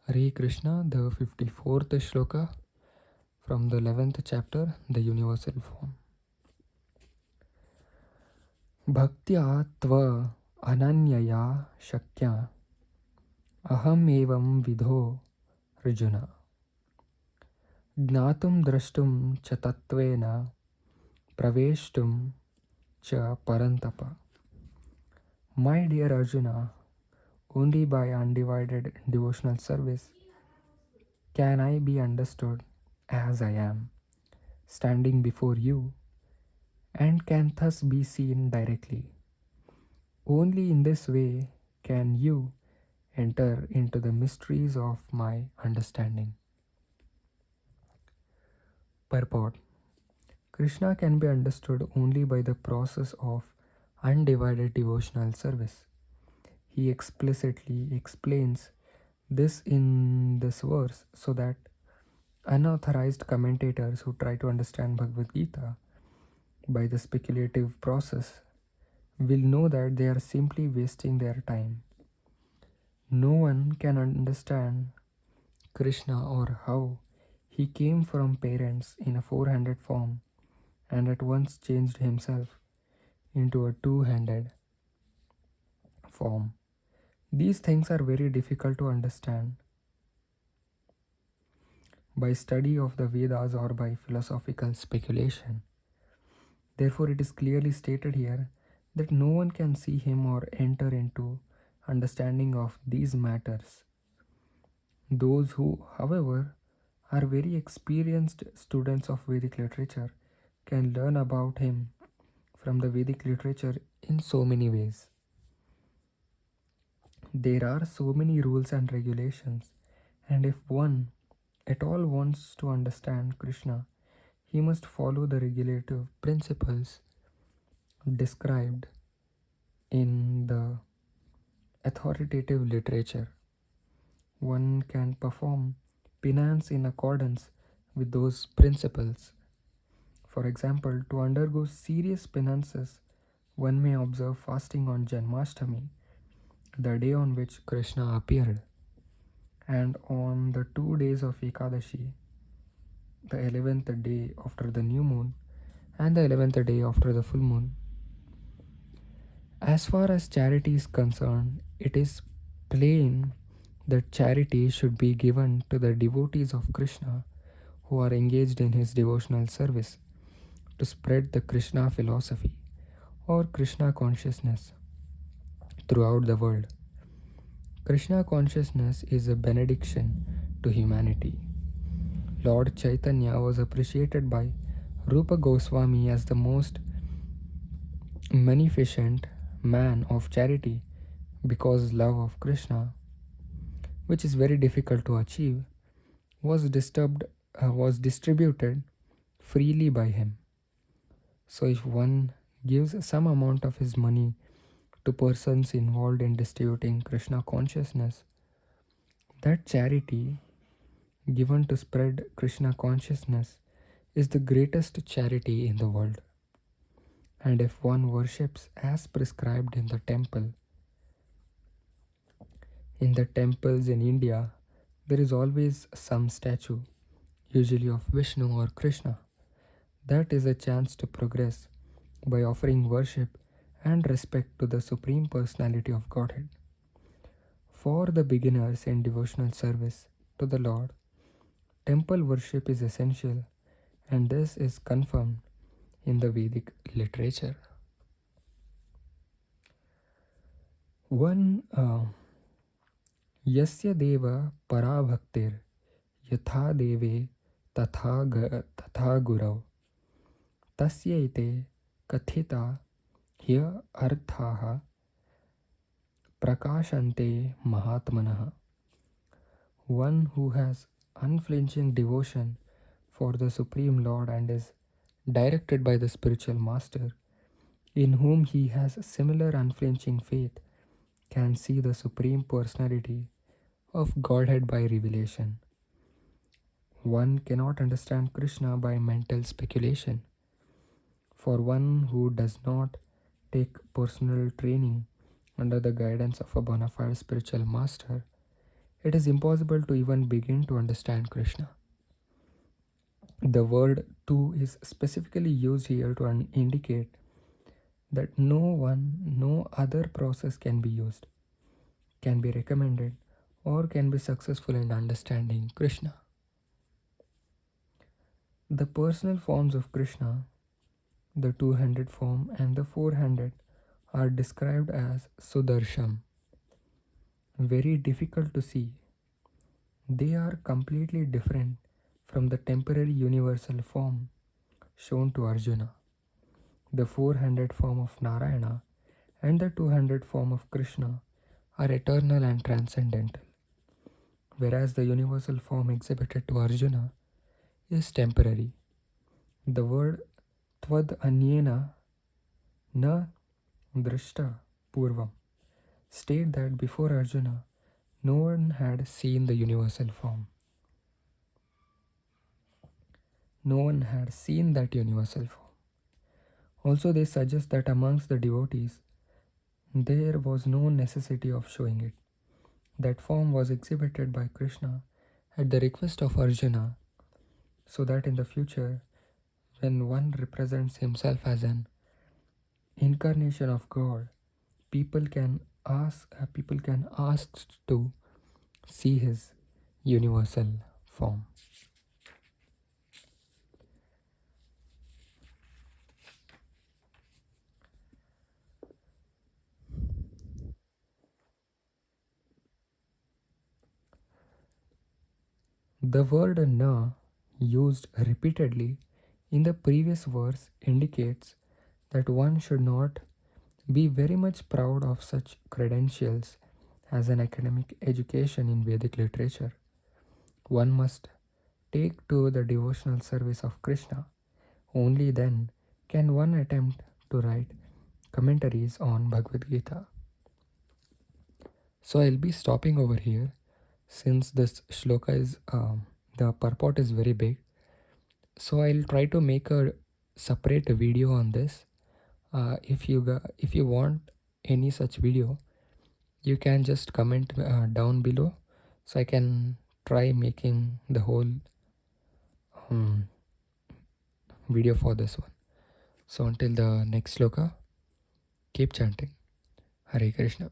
Hare Krishna, the 54th Shloka from the 11th chapter, the universal form. Bhaktya tva ananyaya shakya aham evam vidho Arjuna Gnatum drashtum cha tattvena praveshtum cha parantapa. My dear Arjuna, only by undivided devotional service can I be understood as I am, standing before you, and can thus be seen directly. Only in this way can you enter into the mysteries of my understanding. Purport: Krishna can be understood only by the process of undivided devotional service. He explicitly explains this in this verse so that unauthorized commentators who try to understand Bhagavad Gita by the speculative process will know that they are simply wasting their time. No one can understand Krishna or how he came from parents in a four-handed form and at once changed himself into a two-handed form. These things are very difficult to understand by study of the Vedas or by philosophical speculation. Therefore, it is clearly stated here that no one can see him or enter into understanding of these matters. Those who, however, are very experienced students of Vedic literature can learn about him from the Vedic literature in so many ways. There are so many rules and regulations, and if one at all wants to understand Krishna, he must follow the regulative principles described in the authoritative literature. One can perform penance in accordance with those principles. For example, to undergo serious penances, one may observe fasting on Janmashtami, the day on which Krishna appeared, and on the 2 days of Ekadashi, the 11th day after the new moon and the 11th day after the full moon. As far as charity is concerned, it is plain that charity should be given to the devotees of Krishna who are engaged in his devotional service to spread the Krishna philosophy or Krishna consciousness throughout the world. Krishna consciousness is a benediction to humanity. Lord Chaitanya was appreciated by Rupa Goswami as the most magnificent man of charity because love of Krishna, which is very difficult to achieve, was distributed freely by him. So if one gives some amount of his money to persons involved in distributing Krishna consciousness, that charity given to spread Krishna consciousness is the greatest charity in the world. And if one worships as prescribed in the temples in India, there is always some statue, usually of Vishnu or Krishna. That is a chance to progress by offering worship and respect to the Supreme Personality of Godhead. For the beginners in devotional service to the Lord, temple worship is essential, and this is confirmed in the Vedic literature. One Yasya deva parabhaktir yatha deve tatha gurav tasya ite kathita hya arthaha prakashante mahatmanaha. One who has unflinching devotion for the Supreme Lord and is directed by the spiritual master, in whom he has similar unflinching faith, can see the Supreme Personality of Godhead by revelation. One cannot understand Krishna by mental speculation. For one who does not take personal training under the guidance of a bona fide spiritual master, it is impossible to even begin to understand Krishna. The word tu is specifically used here to indicate that no other process can be used, can be recommended, or can be successful in understanding Krishna. The personal forms of Krishna, the two-handed form and the four-handed, are described as Sudarsham, very difficult to see. They are completely different from the temporary universal form shown to Arjuna, the four-handed form of Narayana, and the two-handed form of Krishna are eternal and transcendental, whereas the universal form exhibited to Arjuna is temporary. The word Tvad Anyena Na Drishta Purvam state that before Arjuna, no one had seen the universal form. No one had seen that universal form. Also, they suggest that amongst the devotees, there was no necessity of showing it. That form was exhibited by Krishna at the request of Arjuna, so that in the future, when one represents himself as an incarnation of God, people can ask to see his universal form. The word na used repeatedly in the previous verse indicates that one should not be very much proud of such credentials as an academic education in Vedic literature. One must take to the devotional service of Krishna. Only then can one attempt to write commentaries on Bhagavad Gita. So I'll be stopping over here since this shloka is the purport is very big. So I'll try to make a separate video on this. If you want any such video, you can just comment down below, so I can try making the whole um, video for this one. So until the next shloka, keep chanting Hare Krishna.